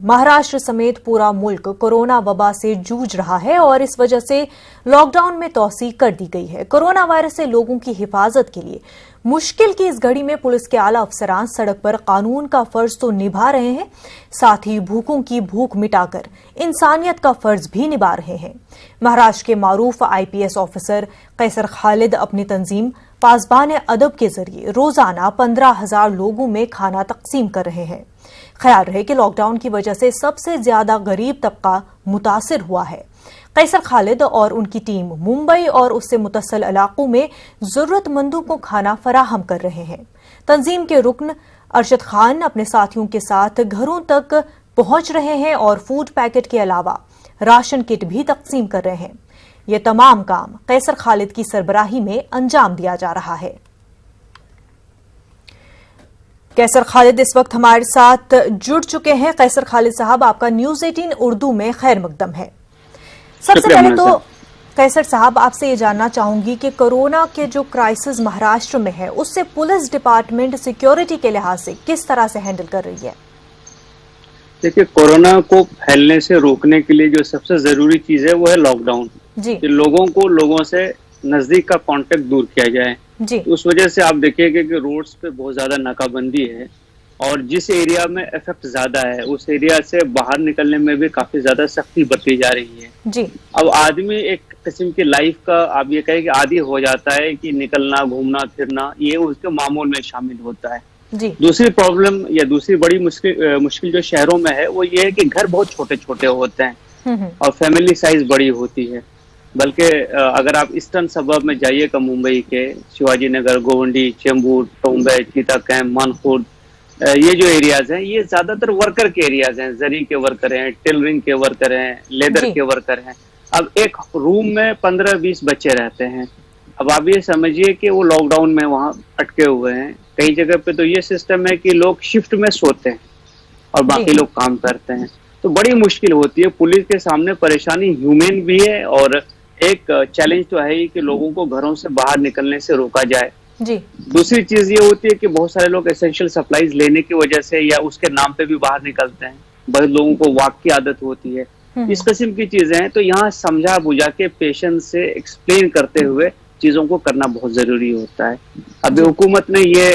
महाराष्ट्र समेत पूरा मुल्क कोरोना वबा से जूझ रहा है और इस वजह से लॉकडाउन में तौसीक कर दी गई है। कोरोना वायरस से लोगों की हिफाजत के लिए मुश्किल की इस घड़ी में पुलिस के आला अफसरान सड़क पर कानून का फर्ज तो निभा रहे हैं, साथ ही भूखों की भूख मिटाकर इंसानियत का फर्ज भी निभा रहे हैं। महाराष्ट्र के मारूफ आईपीएस ऑफिसर कैसर खालिद अपनी तंजीम पासबान अदब के जरिए रोजाना 15,000 लोगों में खाना तकसीम कर रहे हैं। ख्याल रहे कि लॉकडाउन की वजह से सबसे ज्यादा गरीब तबका मुतासिर हुआ है। कैसर खालिद और उनकी टीम मुंबई और उससे मुतसल इलाकों में जरूरतमंदों को खाना फराहम कर रहे हैं। तंजीम के रुकन अरशद खान अपने साथियों के साथ घरों तक पहुंच रहे हैं और फूड पैकेट के अलावा राशन किट भी तकसीम कर रहे हैं। ये तमाम काम कैसर खालिद की सरबराही में अंजाम दिया जा रहा है। कैसर खालिद इस वक्त हमारे साथ जुड़ चुके हैं। कैसर खालिद साहब, आपका न्यूज़ 18 उर्दू में खैर मकदम है। सबसे पहले तो कैसर साहब आपसे ये जानना चाहूंगी कि कोरोना के जो क्राइसिस महाराष्ट्र में है उससे पुलिस डिपार्टमेंट सिक्योरिटी के लिहाज से किस तरह से हैंडल कर रही है? देखिए, कोरोना को फैलने से रोकने के लिए जो सबसे जरूरी चीज है वो है लॉकडाउन जी। कि लोगों से नजदीक का कांटेक्ट दूर किया जाए जी। उस वजह से आप देखिएगा कि रोड्स पे बहुत ज्यादा नाकाबंदी है और जिस एरिया में इफेक्ट ज्यादा है उस एरिया से बाहर निकलने में भी काफी ज्यादा सख्ती बरती जा रही है जी। अब आदमी एक किस्म की लाइफ का आप ये कहें कि आदी हो जाता है कि निकलना घूमना फिरना ये उसके मामूल में शामिल होता है जी। दूसरी प्रॉब्लम या दूसरी बड़ी मुश्किल जो शहरों में है वो ये है कि घर बहुत छोटे छोटे होते हैं और फैमिली साइज बड़ी होती है। बल्कि अगर आप ईस्टर्न सबब में जाइएगा मुंबई के शिवाजी नगर, गोवंडी, चेंबूर, टोंबे, चीता कैंप, मानखुर्द, ये जो एरियाज हैं ये ज्यादातर वर्कर के एरियाज हैं। जरी के वर्कर हैं, टेलरिंग के वर्कर हैं, लेदर के वर्कर हैं। अब एक रूम में 15-20 बच्चे रहते हैं। अब आप ये समझिए कि वो लॉकडाउन में वहाँ अटके हुए हैं। कई जगह पे तो ये सिस्टम है कि लोग शिफ्ट में सोते हैं और बाकी लोग काम करते हैं, तो बड़ी मुश्किल होती है। पुलिस के सामने परेशानी ह्यूमन भी है और एक चैलेंज तो है ही कि लोगों को घरों से बाहर निकलने से रोका जाए जी। दूसरी चीज ये होती है कि बहुत सारे लोग एसेंशियल सप्लाईज लेने की वजह से या उसके नाम पे भी बाहर निकलते हैं। बहुत लोगों को वॉक की आदत होती है। इस किस्म की चीजें हैं, तो यहाँ समझा बुझा के पेशेंस से एक्सप्लेन करते हुए चीजों को करना बहुत जरूरी होता है। अभी हुकूमत ने ये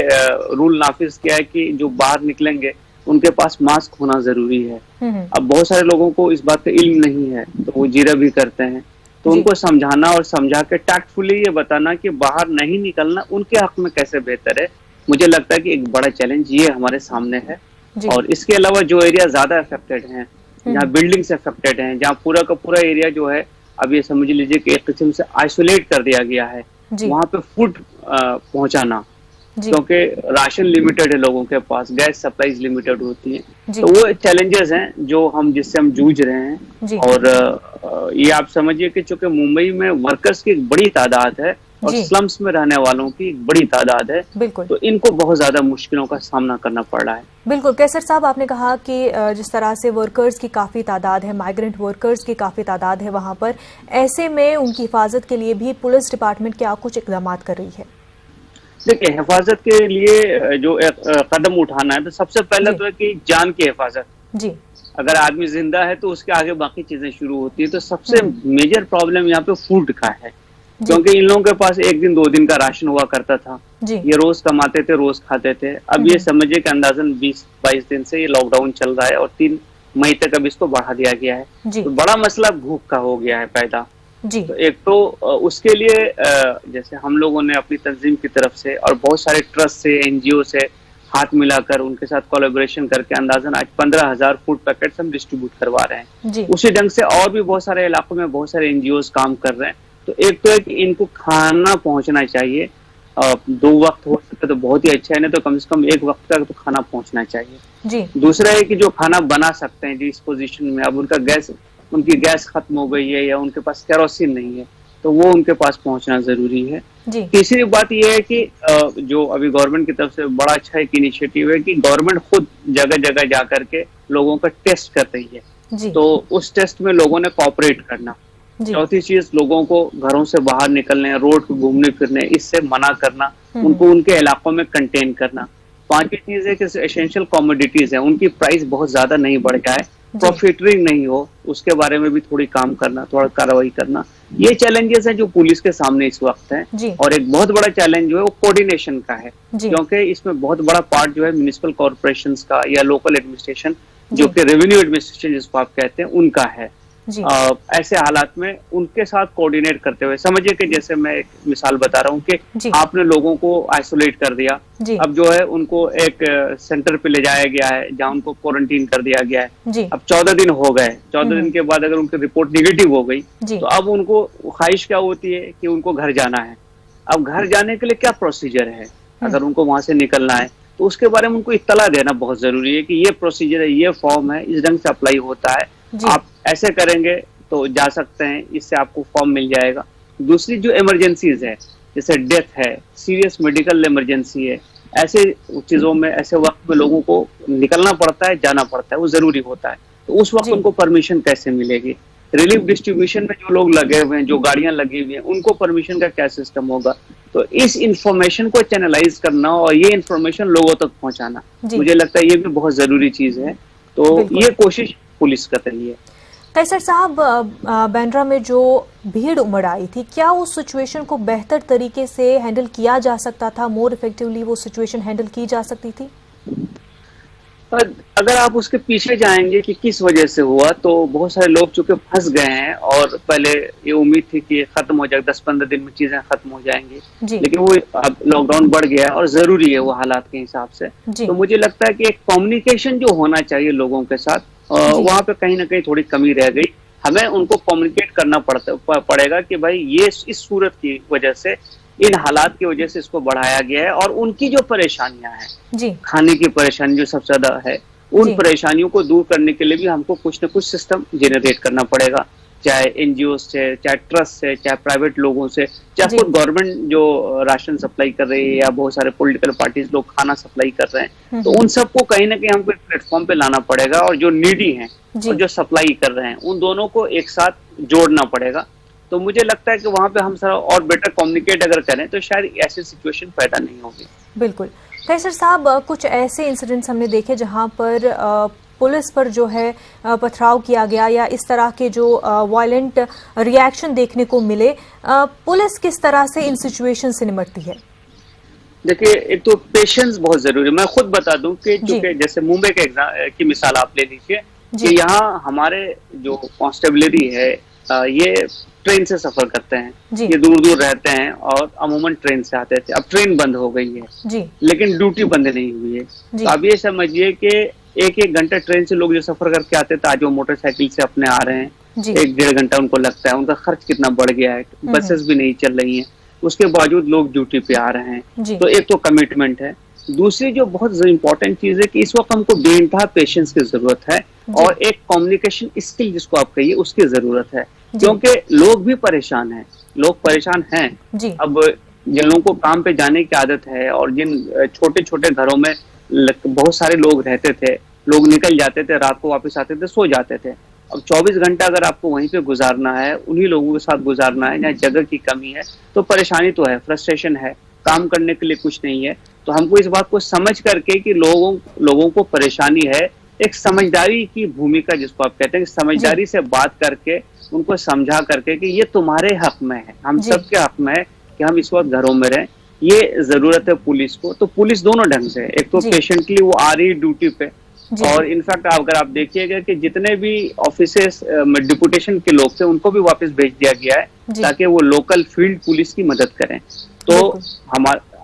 रूल नाफिज किया है कि जो बाहर निकलेंगे उनके पास मास्क होना जरूरी है। अब बहुत सारे लोगों को इस बात का इल्म नहीं है तो वो जीरा भी करते हैं, तो उनको समझाना और समझा के टैक्टफुली ये बताना कि बाहर नहीं निकलना उनके हक में कैसे बेहतर है, मुझे लगता है कि एक बड़ा चैलेंज ये हमारे सामने है। और इसके अलावा जो एरिया ज्यादा अफेक्टेड हैं, जहाँ बिल्डिंग्स अफेक्टेड हैं, जहाँ पूरा का पूरा एरिया जो है अब ये समझ लीजिए कि एक किस्म से आइसोलेट कर दिया गया है, वहाँ पे फूड पहुंचाना, क्योंकि राशन लिमिटेड है लोगों के पास, गैस सप्लाईज लिमिटेड होती है, तो वो चैलेंजेस हैं जो जिससे हम जूझ रहे हैं। और ये आप समझिए कि चूंकि मुंबई में वर्कर्स की एक बड़ी तादाद है और स्लम्स में रहने वालों की एक बड़ी तादाद है, तो इनको बहुत ज्यादा मुश्किलों का सामना करना पड़ रहा है। बिल्कुल कैसर साहब, आपने कहा कि जिस तरह से वर्कर्स की काफी तादाद है, माइग्रेंट वर्कर्स की काफी तादाद है वहां पर, ऐसे में उनकी हिफाजत के लिए भी पुलिस डिपार्टमेंट क्या कुछ इकदाम कर रही है? देखिए, हिफाजत के लिए जो एक कदम उठाना है तो सबसे पहले तो है कि जान की हिफाजत जी। अगर आदमी जिंदा है तो उसके आगे बाकी चीजें शुरू होती है। तो सबसे मेजर प्रॉब्लम यहाँ पे फूड का है, क्योंकि इन लोगों के पास 1 दिन 2 दिन का राशन हुआ करता था, ये रोज कमाते थे, रोज खाते थे। अब ये समझिए कि अंदाजन 20-22 दिन से ये लॉकडाउन चल रहा है और 3 मई तक अब इसको बढ़ा दिया गया है। तो बड़ा मसला भूख का हो गया है पैदा जी। तो एक तो उसके लिए जैसे हम लोगों ने अपनी तंजीम की तरफ से और बहुत सारे ट्रस्ट से, एनजीओ से हाथ मिलाकर उनके साथ कोलैबोरेशन करके अंदाजन आज 15,000 फूड पैकेट्स हम डिस्ट्रीब्यूट करवा रहे हैं। उसी ढंग से और भी बहुत सारे इलाकों में बहुत सारे एनजीओज काम कर रहे हैं। तो एक तो है कि इनको खाना पहुंचना चाहिए, 2 वक्त हो सके तो बहुत ही अच्छा है, नहीं तो कम से कम 1 वक्त तक तो खाना पहुंचना चाहिए जी। दूसरा है कि जो खाना बना सकते हैं जिस पोजीशन में, अब उनकी गैस खत्म हो गई है या उनके पास केरोसिन नहीं है, तो वो उनके पास पहुंचना जरूरी है जी। तीसरी बात यह है कि जो अभी गवर्नमेंट की तरफ से बड़ा अच्छा एक इनिशिएटिव है कि गवर्नमेंट खुद जगह जगह जाकर के लोगों का टेस्ट कर रही है जी। तो उस टेस्ट में लोगों ने कोऑपरेट करना। चौथी चीज, लोगों को घरों से बाहर निकलने, रोड पे घूमने फिरने इससे मना करना, उनको उनके इलाकों में कंटेन करना। पांचवी चीज है कि एसेंशियल कमोडिटीज है उनकी प्राइस बहुत ज्यादा नहीं बढ़ जाए, प्रॉफिटरिंग नहीं हो, उसके बारे में भी थोड़ी काम करना, थोड़ा कार्रवाई करना। ये चैलेंजेस हैं जो पुलिस के सामने इस वक्त हैं। और एक बहुत बड़ा चैलेंज जो है वो कोऑर्डिनेशन का है, क्योंकि इसमें बहुत बड़ा पार्ट जो है म्युनिसिपल कॉर्पोरेशंस का या लोकल एडमिनिस्ट्रेशन जो कि रेवेन्यू एडमिनिस्ट्रेशन जिसको आप कहते हैं उनका है। ऐसे हालात में उनके साथ कोऑर्डिनेट करते हुए, समझिए कि जैसे मैं एक मिसाल बता रहा हूँ कि आपने लोगों को आइसोलेट कर दिया, अब जो है उनको एक सेंटर पे ले जाया गया है जहाँ उनको क्वारंटीन कर दिया गया है। अब 14 दिन हो गए, 14 दिन के बाद अगर उनकी रिपोर्ट निगेटिव हो गई तो अब उनको ख्वाहिश क्या होती है कि उनको घर जाना है। अब घर जाने के लिए क्या प्रोसीजर है, अगर उनको वहां से निकलना है तो उसके बारे में उनको इत्तला देना बहुत जरूरी है कि ये प्रोसीजर है, ये फॉर्म है, इस ढंग से अप्लाई होता है, आप ऐसे करेंगे तो जा सकते हैं, इससे आपको फॉर्म मिल जाएगा। दूसरी जो इमरजेंसीज है जैसे डेथ है, सीरियस मेडिकल इमरजेंसी है, ऐसे चीजों में ऐसे वक्त में लोगों को निकलना पड़ता है, जाना पड़ता है, वो जरूरी होता है, तो उस वक्त उनको परमिशन कैसे मिलेगी। रिलीफ डिस्ट्रीब्यूशन में जो लोग लगे हुए हैं, जो गाड़ियां लगी हुई हैं, उनको परमिशन का क्या सिस्टम होगा। तो इस इंफॉर्मेशन को चैनलाइज करना और ये इंफॉर्मेशन लोगों तक पहुंचाना, मुझे लगता है ये भी बहुत जरूरी चीज है। तो ये कोशिश पुलिस कर रही है। कैसर साहब, बांद्रा में जो भीड़ उमड़ आई थी, क्या उस सिचुएशन को बेहतर तरीके से हैंडल किया जा सकता था, मोर इफेक्टिवली वो सिचुएशन हैंडल की जा सकती थी? अगर आप उसके पीछे जाएंगे कि किस वजह से हुआ, तो बहुत सारे लोग चूंकि फंस गए हैं और पहले ये उम्मीद थी कि खत्म हो जाए, 10-15 दिन में चीजें खत्म हो जाएंगी, लेकिन वो अब लॉकडाउन बढ़ गया और जरूरी है वो हालात के हिसाब से। तो मुझे लगता है कि एक कम्युनिकेशन जो होना चाहिए लोगों के साथ, वहां पे कहीं ना कहीं थोड़ी कमी रह गई। हमें उनको कम्युनिकेट करना पड़ेगा कि भाई ये इस सूरत की वजह से, इन हालात की वजह से इसको बढ़ाया गया है, और उनकी जो परेशानियां हैं, खाने की परेशानी जो सबसे ज्यादा है, उन परेशानियों को दूर करने के लिए भी हमको कुछ न कुछ सिस्टम जनरेट करना पड़ेगा, चाहे एनजीओ से, चाहे ट्रस्ट से, चाहे प्राइवेट लोगों से, चाहे खुद गवर्नमेंट जो राशन सप्लाई कर रही है, या बहुत सारे पॉलिटिकल पार्टीज लोग खाना सप्लाई कर रहे हैं। तो उन सबको कहीं ना कहीं हमको एक प्लेटफॉर्म पे लाना पड़ेगा, और जो नीडी हैं और जो सप्लाई कर रहे हैं, उन दोनों को एक साथ जोड़ना पड़ेगा। तो मुझे लगता है कि वहां पे हम सारा और बेटर कम्युनिकेट अगर करें तो शायद ऐसी सिचुएशन पैदा नहीं होगी। बिल्कुल। कैसर साहब, कुछ ऐसे इंसिडेंट्स हमने देखे जहां पर पुलिस पर जो है पथराव किया गया, या इस तरह के जो वायलेंट रिएक्शन देखने को मिले, पुलिस किस तरह से इन सिचुएशन से निपटती है? देखिए, एक तो पेशेंस बहुत जरूरी है। मैं खुद बता दूं कि चूंकि जैसे मुंबई के की मिसाल आप ले लीजिए कि यहाँ हमारे जो कांस्टेबलरी है ये ट्रेन से सफर करते हैं, ये दूर दूर रहते हैं और अमूमन ट्रेन से आते थे। अब ट्रेन बंद हो गई है लेकिन ड्यूटी बंद नहीं हुई है। तो अब ये समझिए कि 1-1 घंटा ट्रेन से लोग जो सफर करके आते थे, आज वो मोटरसाइकिल से अपने आ रहे हैं, 1-1.5 घंटा उनको लगता है। उनका खर्च कितना बढ़ गया है, बसेस भी नहीं चल रही हैं, उसके बावजूद लोग ड्यूटी पे आ रहे हैं। तो एक तो कमिटमेंट है। दूसरी जो बहुत इंपॉर्टेंट चीज है कि इस वक्त हमको बेइंतहा पेशेंस की जरूरत है, और एक कम्युनिकेशन स्किल जिसको आप कहिए उसकी जरूरत है, क्योंकि लोग भी परेशान हैं, लोग परेशान हैं। अब जिन लोगों को काम पे जाने की आदत है और जिन छोटे छोटे घरों में बहुत सारे लोग रहते थे, लोग निकल जाते थे, रात को वापस आते थे, सो जाते थे। अब 24 घंटा अगर आपको वहीं पे गुजारना है, उन्हीं लोगों के साथ गुजारना है जहाँ जगह की कमी है, तो परेशानी तो है, फ्रस्ट्रेशन है, काम करने के लिए कुछ नहीं है। तो हमको इस बात को समझ करके कि लोगों को परेशानी है, एक समझदारी की भूमिका जिसको आप कहते हैं, समझदारी से बात करके उनको समझा करके कि ये तुम्हारे हक में है, हम सबके हक में है कि हम इस वक्त घरों में रहें, ये जरूरत है पुलिस को। तो पुलिस दोनों ढंग से, एक तो पेशेंटली वो आ रही ड्यूटी पे, और इनफैक्ट अगर आप देखिएगा कि जितने भी ऑफिसेस डिपुटेशन के लोग थे उनको भी वापस भेज दिया गया है ताकि वो लोकल फील्ड पुलिस की मदद करें। तो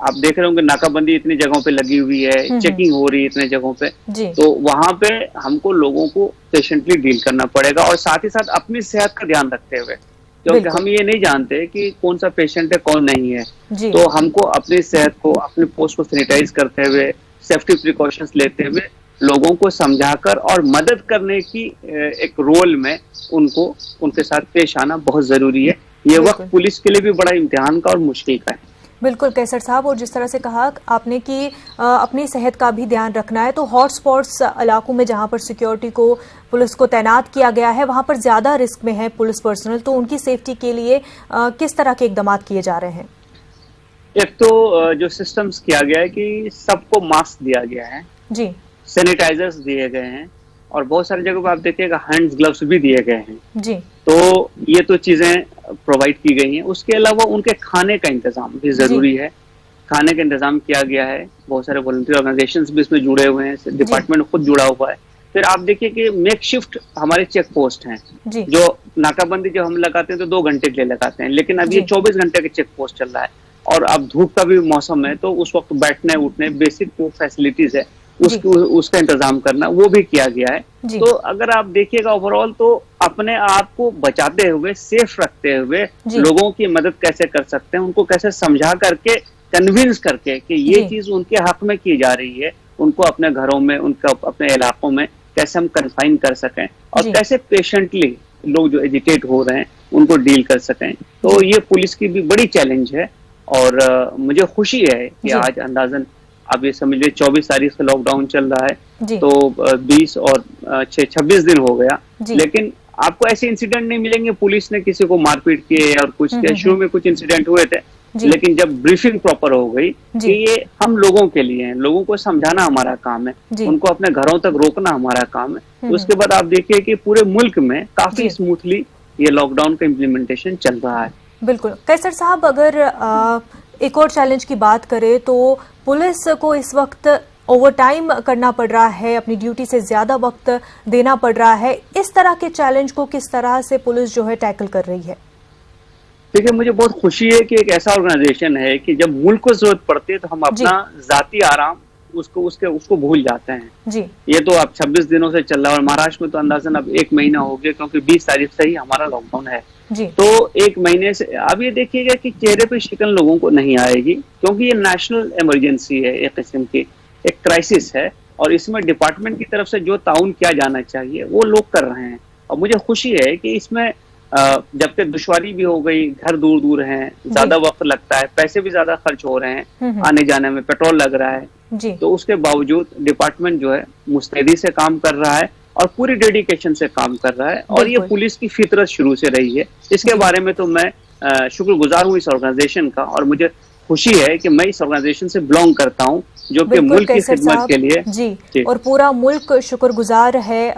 आप देख रहे होंगे नाकाबंदी इतनी जगहों पे लगी हुई है, चेकिंग हो रही है इतने जगहों पे, तो वहां पे हमको लोगों को पेशेंटली डील करना पड़ेगा, और साथ ही साथ अपनी सेहत का ध्यान रखते हुए, क्योंकि हम ये नहीं जानते कि कौन सा पेशेंट है कौन नहीं है। तो हमको अपनी सेहत को, अपने पोस्ट को सैनिटाइज करते हुए, सेफ्टी प्रिकॉशंस लेते हुए, लोगों को समझाकर और मदद करने की एक रोल में उनके साथ पेश आना बहुत जरूरी है। ये वक्त पुलिस के लिए भी बड़ा इम्तिहान का और मुश्किल का है। बिल्कुल कैसर साहब, और जिस तरह से कहा आपने कि अपनी सेहत का भी ध्यान रखना है, तो हॉटस्पॉट्स इलाकों में जहां पर सिक्योरिटी को, पुलिस को तैनात किया गया है, वहां पर ज्यादा रिस्क में है पुलिस पर्सनल, तो उनकी सेफ्टी के लिए किस तरह के इकदाम किए जा रहे हैं? एक तो जो सिस्टम्स किया गया है कि सबको मास्क दिया गया है जी, सैनिटाइजर्स दिए गए हैं और बहुत सारी जगहों पर आप देखिएगा हैंड्स ग्लव्स भी दिए गए हैं जी, तो ये तो चीजें प्रोवाइड की गई हैं। उसके अलावा उनके खाने का इंतजाम भी जरूरी है, खाने का इंतजाम किया गया है। बहुत सारे वॉलंटियर ऑर्गेनाइजेशंस भी इसमें जुड़े हुए हैं, डिपार्टमेंट खुद जुड़ा हुआ है। फिर आप देखिए कि मेक शिफ्ट हमारे चेक पोस्ट हैं, जो नाकाबंदी जो हम लगाते हैं तो 2 घंटे के लिए लगाते हैं, लेकिन अब ये 24 घंटे के चेक पोस्ट चल रहा है और अब धूप का भी मौसम है तो उस वक्त बैठने उठने बेसिक जो फैसिलिटीज है उसका इंतजाम करना वो भी किया गया है। तो अगर आप देखिएगा ओवरऑल तो अपने आप को बचाते हुए सेफ रखते हुए लोगों की मदद कैसे कर सकते हैं, उनको कैसे समझा करके कन्विंस करके कि ये चीज उनके हक में की जा रही है, उनको अपने घरों में उनका अपने इलाकों में कैसे हम कन्फाइन कर सकें और कैसे पेशेंटली लोग जो एजिटेट हो रहे हैं उनको डील कर सकें। तो ये पुलिस की भी बड़ी चैलेंज है और मुझे खुशी है कि आज अंदाजन अब ये समझ लीजिए 24 तारीख से लॉकडाउन चल रहा है तो 20 और 26 दिन हो गया, लेकिन आपको ऐसे इंसिडेंट नहीं मिलेंगे पुलिस ने किसी को मारपीट किए और कुछ किया। शुरू में कुछ इंसिडेंट हुए थे, लेकिन जब ब्रीफिंग प्रॉपर हो गई कि ये हम लोगों के लिए है, लोगों को समझाना हमारा काम है, उनको अपने घरों तक रोकना हमारा काम है, तो उसके बाद आप देखिए कि पूरे मुल्क में काफी स्मूथली ये लॉकडाउन का इम्प्लीमेंटेशन चल रहा है। बिल्कुल। कैसर साहब, अगर एक और चैलेंज की बात करें तो पुलिस को इस वक्त ओवर टाइम करना पड़ रहा है, अपनी ड्यूटी से ज्यादा वक्त देना पड़ रहा है। इस तरह के चैलेंज को किस तरह से पुलिस जो है टैकल कर रही है? देखिए, मुझे बहुत खुशी है कि एक ऐसा ऑर्गेनाइजेशन है कि जब मुल्क को जरूरत पड़ती है तो हम अपना जाती आराम उसको भूल जाते हैं जी। ये तो अब 26 दिनों से चल रहा है और महाराष्ट्र में तो अंदाजन अब 1 महीना हो गया, क्योंकि 20 तारीख से ही हमारा लॉकडाउन है जी। तो 1 महीने से अब ये देखिएगा कि चेहरे पे शिकन लोगों को नहीं आएगी, क्योंकि ये नेशनल इमरजेंसी है, एक किस्म की एक क्राइसिस है और इसमें डिपार्टमेंट की तरफ से जो ताउन किया जाना चाहिए वो लोग कर रहे हैं। और मुझे खुशी है कि इसमें जबकि दुश्वारी भी हो गई, घर दूर दूर हैं, ज्यादा वक्त लगता है, पैसे भी ज्यादा खर्च हो रहे हैं, आने जाने में पेट्रोल लग रहा है जी। तो उसके बावजूद डिपार्टमेंट जो है मुस्तैदी से काम कर रहा है और पूरी डेडिकेशन से काम कर रहा है और ये पुलिस की फितरत शुरू से रही है। इसके बारे में तो मैं शुक्रगुजार हूँ इस ऑर्गेनाइजेशन का और मुझे खुशी है कि मैं इस ऑर्गेनाइजेशन से बिलोंग करता हूँ जो कि मुल्क की खिदमत के लिए जी। और पूरा मुल्क शुक्रगुजार है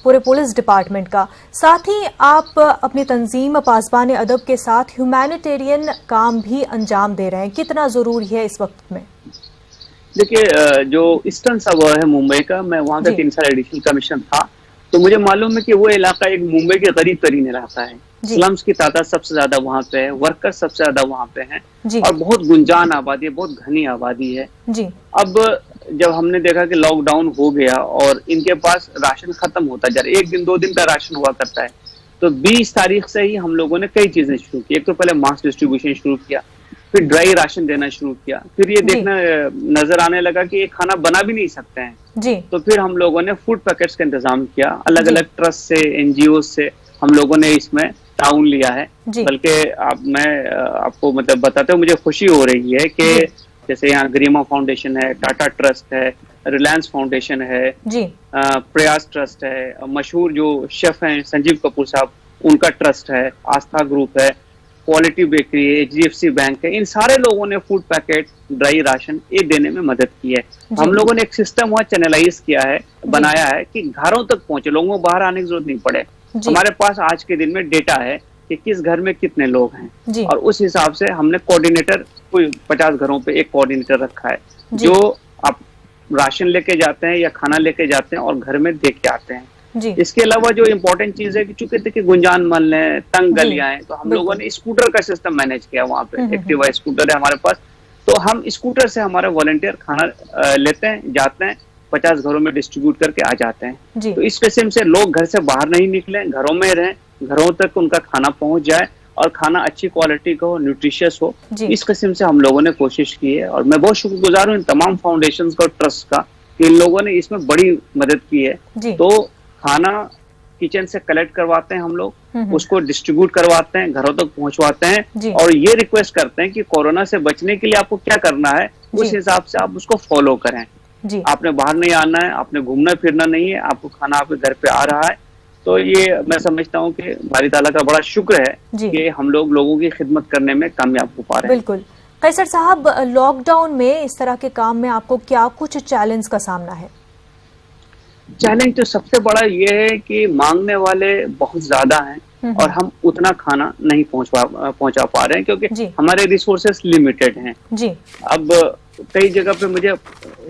पूरे पुलिस डिपार्टमेंट का। साथ ही आप अपनी तंजीम पासबान अदब के साथ ह्यूमैनिटेरियन काम भी अंजाम दे रहे हैं, कितना जरूरी है इस वक्त में? देखिए, जो ईस्टर्न सब है मुंबई का, मैं वहाँ का 3 साल एडिशनल कमिश्नर था, तो मुझे मालूम है कि वो इलाका एक मुंबई के करीब तरीन इलाका है। स्लम्स की तादाद सबसे ज्यादा वहाँ पे है, वर्कर्स सबसे ज्यादा वहाँ पे हैं और बहुत गुंजान आबादी है, बहुत घनी आबादी है जी। अब जब हमने देखा कि लॉकडाउन हो गया और इनके पास राशन खत्म होता जा रहा है, 1 दिन 2 दिन का राशन हुआ करता है, तो 20 तारीख से ही हम लोगों ने कई चीजें शुरू की। एक तो पहले मास डिस्ट्रीब्यूशन शुरू किया, फिर ड्राई राशन देना शुरू किया, फिर ये देखना नजर आने लगा कि ये खाना बना भी नहीं सकते हैं जी। तो फिर हम लोगों ने फूड पैकेट्स का इंतजाम किया, अलग अलग ट्रस्ट से, एनजीओ से हम लोगों ने इसमें ताउन लिया है। बल्कि मैं आपको मतलब बताते हुए मुझे खुशी हो रही है कि जैसे यहाँ गरिमा फाउंडेशन है, टाटा ट्रस्ट है, रिलायंस फाउंडेशन है जी, प्रयास ट्रस्ट है, मशहूर जो शेफ हैं संजीव कपूर साहब उनका ट्रस्ट है, आस्था ग्रुप है, क्वालिटी बेकरी है, HDFC बैंक है, इन सारे लोगों ने फूड पैकेट, ड्राई राशन ये देने में मदद की है। हम लोगों ने एक सिस्टम वहाँ चैनलाइज किया है, बनाया है कि घरों तक पहुंचे, लोगों को बाहर आने की जरूरत नहीं पड़े। हमारे पास आज के दिन में डेटा है कि किस घर में कितने लोग हैं और उस हिसाब से हमने कोऑर्डिनेटर, कोई 50 घरों पे एक कोऑर्डिनेटर रखा है जो आप राशन लेके जाते हैं या खाना लेके जाते हैं और घर में दे के आते हैं जी। इसके अलावा जो इम्पोर्टेंट चीज है कि चूंकि देखिए गुंजान महल है, तंग गलियां हैं, तो हम लोगों ने स्कूटर का सिस्टम मैनेज किया वहाँ पे। एक्टिवा स्कूटर है हमारे पास, तो हम स्कूटर से हमारे वॉलंटियर खाना लेते हैं, जाते हैं, 50 घरों में डिस्ट्रीब्यूट करके आ जाते हैं। तो इस किस्म से लोग घर से बाहर नहीं निकले, घरों में रहें, घरों तक उनका खाना पहुंच जाए और खाना अच्छी क्वालिटी का हो, न्यूट्रिशियस हो। इस किस्म से हम लोगों ने कोशिश की है और मैं बहुत शुक्रगुजार हूँ इन तमाम फाउंडेशंस का और ट्रस्ट का कि इन लोगों ने इसमें बड़ी मदद की है। तो खाना किचन से कलेक्ट करवाते हैं हम लोग, उसको डिस्ट्रीब्यूट करवाते हैं, घरों तक पहुंचवाते हैं और ये रिक्वेस्ट करते हैं कि कोरोना से बचने के लिए आपको क्या करना है उस हिसाब से आप उसको फॉलो करें। आपने बाहर नहीं आना है, आपने घूमना फिरना नहीं है, आपको खाना आपके घर पे आ रहा है। तो ये मैं समझता हूँ कि बारी ताला का बड़ा शुक्र है कि हम लोग लोगों की खिदमत करने में कामयाब हो पा रहे हैं। बिल्कुल। कैसर साहब, लॉकडाउन में इस तरह के काम में आपको क्या कुछ चैलेंज का सामना है? चैलेंज तो सबसे बड़ा ये है कि मांगने वाले बहुत ज्यादा हैं और हम उतना खाना नहीं पहुंचा पा रहे हैं क्योंकि हमारे रिसोर्सेस लिमिटेड हैं जी। अब कई जगह पे मुझे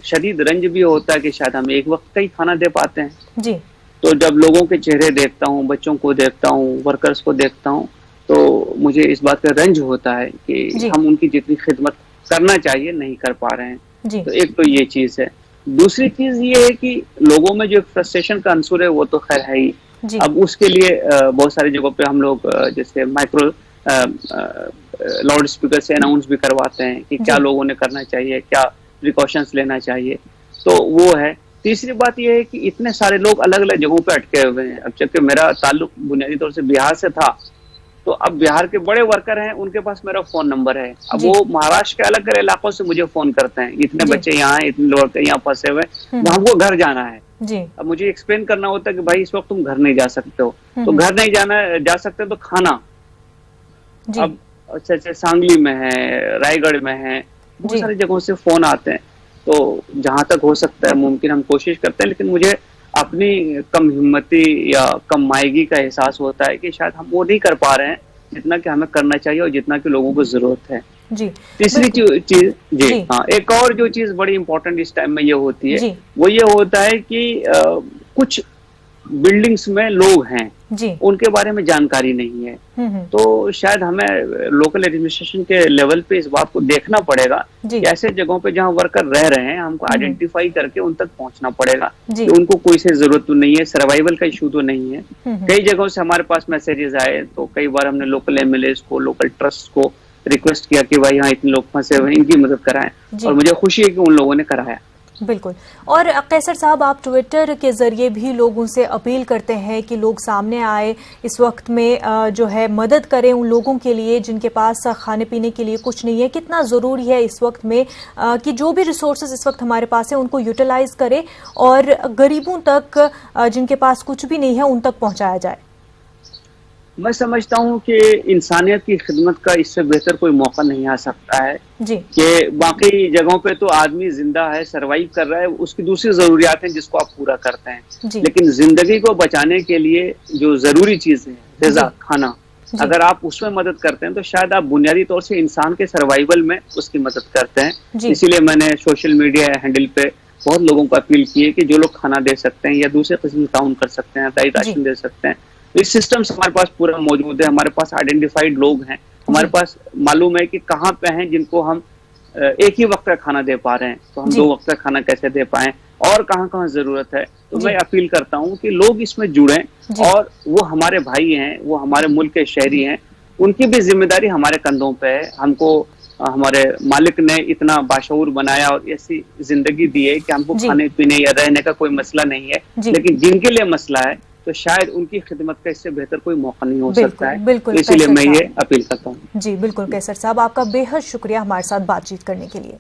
शदीद रंज भी होता है कि शायद हम एक वक्त का ही खाना दे पाते हैं जी। तो जब लोगों के चेहरे देखता हूँ, बच्चों को देखता हूँ, वर्कर्स को देखता हूँ, तो मुझे इस बात का रंज होता है कि हम उनकी जितनी खिदमत करना चाहिए नहीं कर पा रहे हैं। तो एक तो ये चीज है। दूसरी चीज ये है कि लोगों में जो फ्रस्ट्रेशन का अंसुर है वो तो खैर है ही। अब उसके लिए बहुत सारी जगहों पे हम लोग जैसे माइक्रो लाउड स्पीकर से अनाउंस भी करवाते हैं कि क्या लोगों ने करना चाहिए, क्या प्रिकॉशंस लेना चाहिए, तो वो है। तीसरी बात ये है कि इतने सारे लोग अलग अलग जगहों पे अटके हुए हैं। अब जबकि मेरा ताल्लुक बुनियादी तौर से बिहार से था, तो अब बिहार के बड़े वर्कर हैं, उनके पास मेरा फोन नंबर है। अब वो महाराष्ट्र के अलग अलग इलाकों से मुझे फोन करते हैं, इतने बच्चे यहाँ हैं, इतने लोग यहाँ फंसे हुए हैं, हमको घर जाना है जी। अब मुझे एक्सप्लेन करना होता है कि भाई इस वक्त तुम घर नहीं जा सकते हो, तो घर नहीं जा सकते तो खाना। अब अच्छा सांगली में है, रायगढ़ में है, बहुत सारी जगहों से फोन आते हैं। तो जहां तक हो सकता है मुमकिन हम कोशिश करते हैं, लेकिन मुझे अपनी कम हिम्मती या कम मायगी का एहसास होता है कि शायद हम वो नहीं कर पा रहे हैं जितना कि हमें करना चाहिए और जितना कि लोगों को जरूरत है जी। तीसरी चीज जी हाँ, एक और जो चीज बड़ी इंपॉर्टेंट इस टाइम में ये होती है वो ये होता है कि कुछ बिल्डिंग्स में लोग हैं जी, उनके बारे में जानकारी नहीं है। तो शायद हमें लोकल एडमिनिस्ट्रेशन के लेवल पे इस बात को देखना पड़ेगा कि ऐसे जगहों पे जहां वर्कर रह रहे हैं हमको आइडेंटिफाई करके उन तक पहुंचना पड़ेगा कि उनको कोई से जरूरत तो नहीं है, सर्वाइवल का इशू तो नहीं है। कई जगहों से हमारे पास मैसेजेस आए, तो कई बार हमने लोकल एमएलएस को, लोकल ट्रस्ट को रिक्वेस्ट किया कि भाई यहाँ इतने लोग फंसे हुए हैं, इनकी मदद कराएं, और मुझे खुशी है कि उन लोगों ने कराया। बिल्कुल। और कैसर साहब, आप ट्विटर के जरिए भी लोगों से अपील करते हैं कि लोग सामने आए, इस वक्त में जो है मदद करें उन लोगों के लिए जिनके पास खाने पीने के लिए कुछ नहीं है। कितना ज़रूरी है इस वक्त में कि जो भी रिसोर्सेज इस वक्त हमारे पास है उनको यूटिलाइज करें और गरीबों तक जिनके पास कुछ भी नहीं है उन तक पहुंचाया जाए? मैं समझता हूँ कि इंसानियत की खिदमत का इससे बेहतर कोई मौका नहीं आ सकता है जी। कि बाकी जगहों पे तो आदमी जिंदा है, सरवाइव कर रहा है, उसकी दूसरी जरूरियात हैं जिसको आप पूरा करते हैं, लेकिन जिंदगी को बचाने के लिए जो जरूरी चीज है, ग़िज़ा, खाना, अगर आप उसमें मदद करते हैं तो शायद आप बुनियादी तौर से इंसान के सर्वाइवल में उसकी मदद करते हैं। इसीलिए मैंने सोशल मीडिया हैंडल पे बहुत लोगों को अपील की है कि जो लोग खाना दे सकते हैं या दूसरे किस्म का ताउन कर सकते हैं, राशन दे सकते हैं, इस सिस्टम से हमारे पास पूरा मौजूद है। हमारे पास आइडेंटिफाइड लोग हैं, हमारे पास मालूम है कि कहाँ पे हैं जिनको हम एक ही वक्त का खाना दे पा रहे हैं, तो हम 2 वक्त का खाना कैसे दे पाएं और कहाँ कहाँ जरूरत है। तो मैं अपील करता हूँ कि लोग इसमें जुड़ें, और वो हमारे भाई हैं, वो हमारे मुल्क के शहरी हैं, उनकी भी जिम्मेदारी हमारे कंधों पे है। हमको हमारे मालिक ने इतना बाशऊर बनाया और ऐसी जिंदगी दी है कि हमको खाने पीने या रहने का कोई मसला नहीं है, लेकिन जिनके लिए मसला है तो शायद उनकी खिदमत का इससे बेहतर कोई मौका नहीं हो सकता है। बिल्कुल, इसीलिए मैं ये अपील करता हूँ। जी बिल्कुल कैसर साहब, आपका बेहद शुक्रिया हमारे साथ बातचीत करने के लिए।